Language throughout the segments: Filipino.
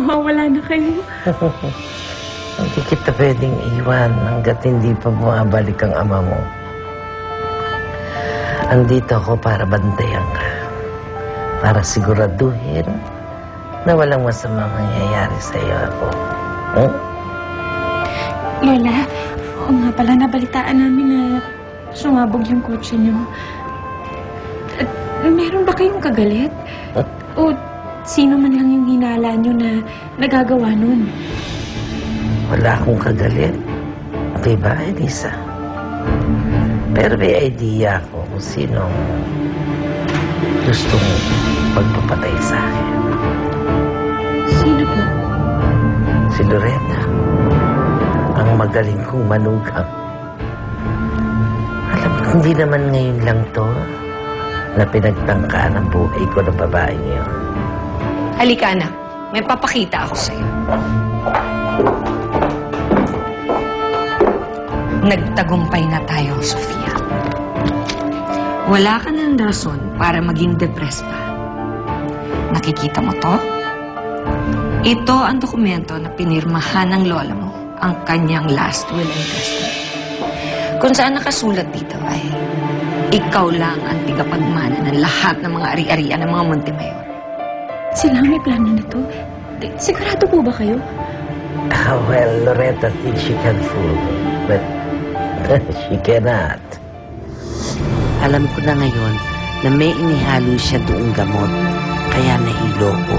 mawawala na kayo. Hindi kita pwedeng iwan hanggat hindi pa bumabalik ang ama mo. Andito ako para bantayan ka. Para siguraduhin na walang masamang mangyayari sa iyo ako. Hmm? Lola, oo nga pala, nabalitaan namin na sumabog yung kotse niyo. At meron ba kayong kagalit? O sino man lang yung hinala niyo na nagagawa nun? Wala akong kagalit. Diba, Elisa? Pero may idea ako kung sino gustong pagpapatay sa akin. Sino po? Si Loretta. Ang magaling kong manugang. Alam mo, hindi naman ngayon lang to na pinagtangkaan ang buhay ko ng babaeng yun. Halika, anak. May papakita ako sa'yo. Nagtagumpay na tayo, Sofia. Wala ka ng rason para maging depressed pa. Nakikita mo to? Ito ang dokumento na pinirmahan ng lola mo, ang kanyang last will and testament. Kung saan nakasulat dito ay, ikaw lang ang tigapagmana ng lahat ng mga ari-arian ng mga Montemayor. Sila may plano na to? Sigurado po ba kayo? Well, Loretta thinks she can fool me, but she cannot. Alam ko na ngayon na may inihalo siya doong gamot, kaya nahilo ko.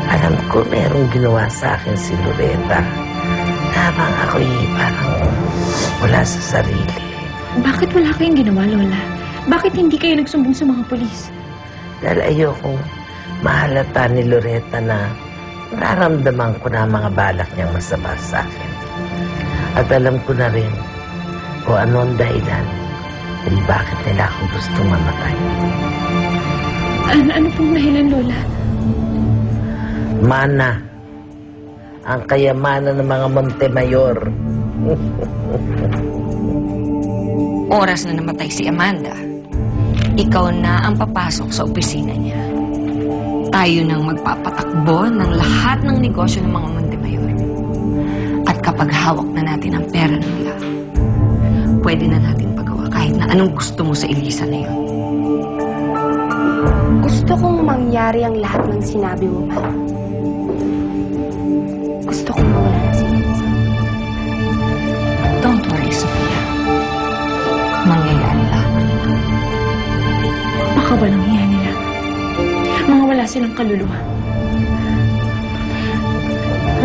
Alam ko merong ginawa sa akin si Loretta. Habang ako'y parang wala sa sarili. Bakit wala kayong ginawa, Lola? Bakit hindi kayo nagsumbong sa mga polis? Dahil ayokong mahalata ni Loretta na nararamdaman ko na ang mga balak niyang masama sa akin. At alam ko na rin kung ano ang dahilan kung bakit nila ako gustong mamatay. Ano pong dahilan, Lola? Mana. Ang kayamanan ng mga Montemayor. Oras na namatay si Amanda, ikaw na ang papasok sa opisina niya. Tayo nang magpapatakbo ng lahat ng negosyo ng mga Montemayor. At kapag hawak na natin ang pera nila, pwede na natin pagawa kahit na anong gusto mo sa Elisa na yun. Gusto kong mangyari ang lahat ng sinabi mo pa. Gusto kong mawala na si Elisa. Don't worry, Sofia. Mangyayari lang. Baka walang hiya nila. Mga wala silang kaluluwa.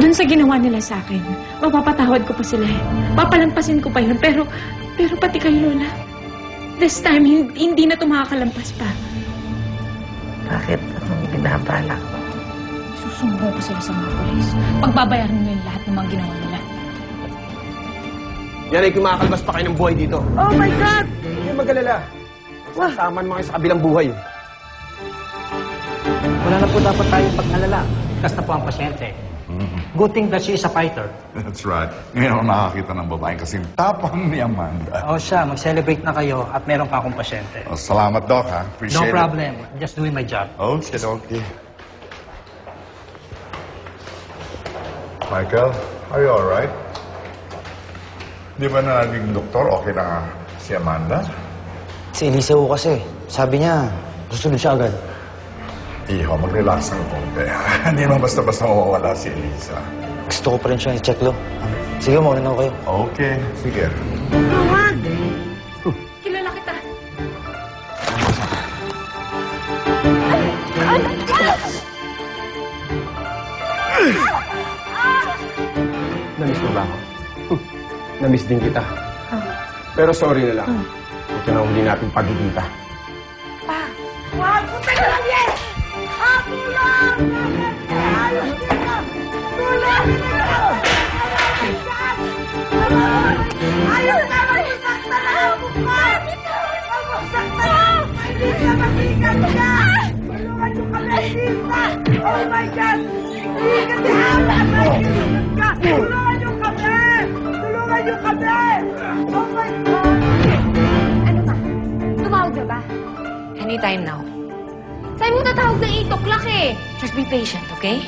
Doon sa ginawa nila sa akin, mapapatawad ko pa sila eh. Papalampasin ko pa yun, pero pati kay Lola. This time, hindi na ito makakalampas pa. Bakit? Anong binabalak mo? Susumbong ko sila sa mga polis. Pagbabayaran nila yung lahat ng mga ginawa nila. Yan ay kumakalbas pa kayo ng buhay dito. Oh my God! Hindi mag-alala. Sasaman mo kayo sa kabilang buhay. Wala na po dapat tayong pag-alala. Kas na po ang pasyente. Good thing that she is a fighter. That's right. Ngayon ako nakakita ng babaeng kasing tapang ni Amanda. O siya, mag-celebrate na kayo at meron pa akong pasyente. Oh, salamat, Doc, ha? Appreciate No it. problem. Just doing my job. Okay, okay. Michael, are you alright? Di ba naging doktor, okay na si Amanda? Si Elisa ko kasi. Sabi niya, susunod siya agad. Iho, mag-relax ng konti. Hindi naman basta-basta mawawala si Elisa. Gusto ko pa rin siya i-check, Lo. Sige, mauna na ako kayo. Okay, sige. Kilala kita. Namiss mo ba ako? Namiss din kita. Pero sorry na lang. Ito na huli natin pagkikita. Wag! Punta na lang yan! Tulong! Ayos dito! Tulong! Ayos na! Masaktan na ako pa! Masaktan na! Hindi siya mag-ikat siya! Tulungan niyo kami, Lisa! Oh my God! Hindi kasi alam! Tulungan niyo kami! Tulungan niyo kami! Oh my God! Ano ba? Tumawag na ba? Anytime now. Sabi mo tatawag na 8 o'clock eh. Just be patient, okay?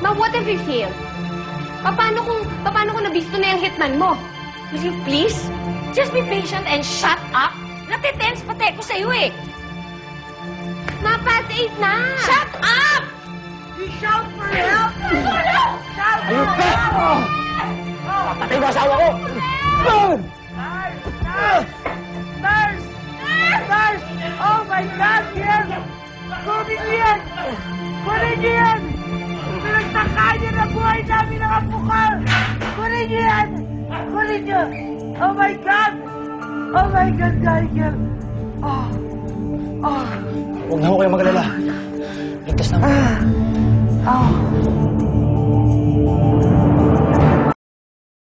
Ma, what if we fail? Paano kung nabisto na yung hitman mo? Will you please? Just be patient and shut up. Natitense pati ko sa'yo eh. Ma, past 8 na! Shut up! You shout for help! Shout for help! Patay mo asawa ko! Nurse! Nurse! Nurse! Oh my God, yes! Kunin niyo yan! Kunin niyo yan! Pinagtakaan niyo na buhay namin ang apo ko! Kunin niyo yan! Kunin niyo! Oh my God! Oh my God, Geiger! Oh! Oh! Huwag na ho kayo mag-alala. Ligtas na ho. Oh!